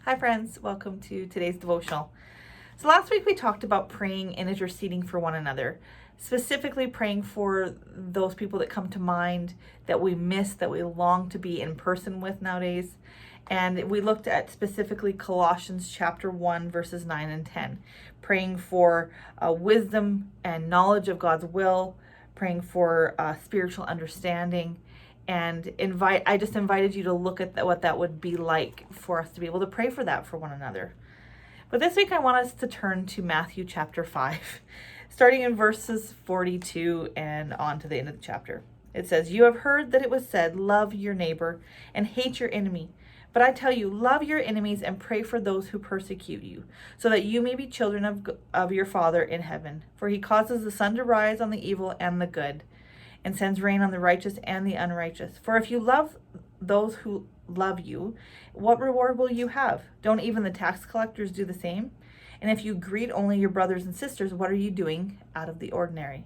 Hi friends, welcome to today's devotional. So last week we talked about praying and interceding for one another, specifically praying for those people that come to mind that we miss, that we long to be in person with nowadays. And we looked at specifically Colossians chapter 1, verses 9 and 10, praying for wisdom and knowledge of God's will, praying for spiritual understanding, and I just invited you to look at what that would be like for us to be able to pray for that for one another. But this week I want us to turn to Matthew chapter 5, starting in verses 42 and on to the end of the chapter. It says, "You have heard that it was said, 'Love your neighbor and hate your enemy.' But I tell you, love your enemies and pray for those who persecute you, so that you may be children of your Father in heaven. For he causes the sun to rise on the evil and the good, and sends rain on the righteous and the unrighteous. For if you love those who love you, what reward will you have? Don't even the tax collectors do the same? And if you greet only your brothers and sisters, what are you doing out of the ordinary?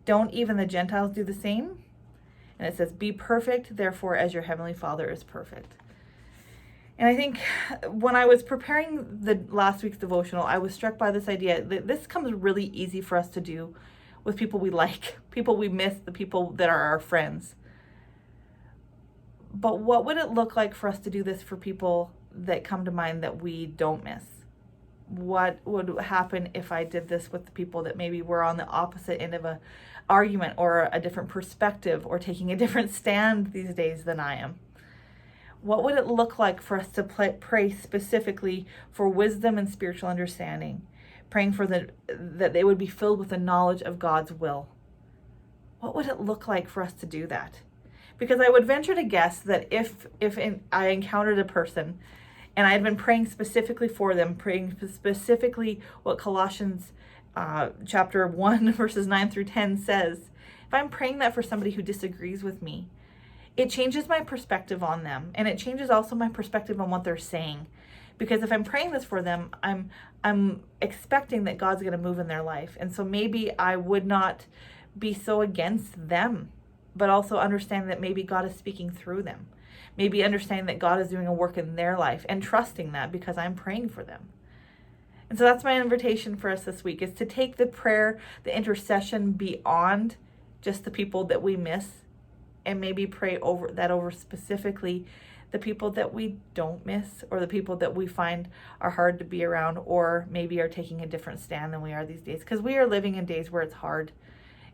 Don't even the Gentiles do the same?" And it says, "Be perfect, therefore, as your heavenly Father is perfect." And I think when I was preparing the last week's devotional, I was struck by this idea that this comes really easy for us to do with people we like, people we miss, the people that are our friends. But what would it look like for us to do this for people that come to mind that we don't miss? What would happen if I did this with the people that maybe were on the opposite end of a argument or a different perspective or taking a different stand these days than I am? What would it look like for us to pray specifically for wisdom and spiritual understanding, praying for that they would be filled with the knowledge of God's will? What would it look like for us to do that? Because I would venture to guess that if I encountered a person and I had been praying specifically for them, praying specifically what Colossians chapter 1, verses 9 through 10 says, if I'm praying that for somebody who disagrees with me, it changes my perspective on them, and it changes also my perspective on what they're saying. Because if I'm praying this for them, I'm expecting that God's going to move in their life. And so maybe I would not be so against them, but also understand that maybe God is speaking through them. Maybe understanding that God is doing a work in their life and trusting that because I'm praying for them. And so that's my invitation for us this week, is to take the prayer, the intercession beyond just the people that we miss, and maybe pray over specifically the people that we don't miss, or the people that we find are hard to be around, or maybe are taking a different stand than we are these days. Because we are living in days where it's hard,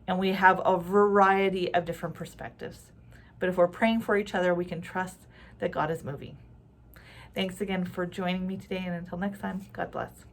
and we have a variety of different perspectives. But if we're praying for each other, we can trust that God is moving. Thanks again for joining me today, and until next time, God bless.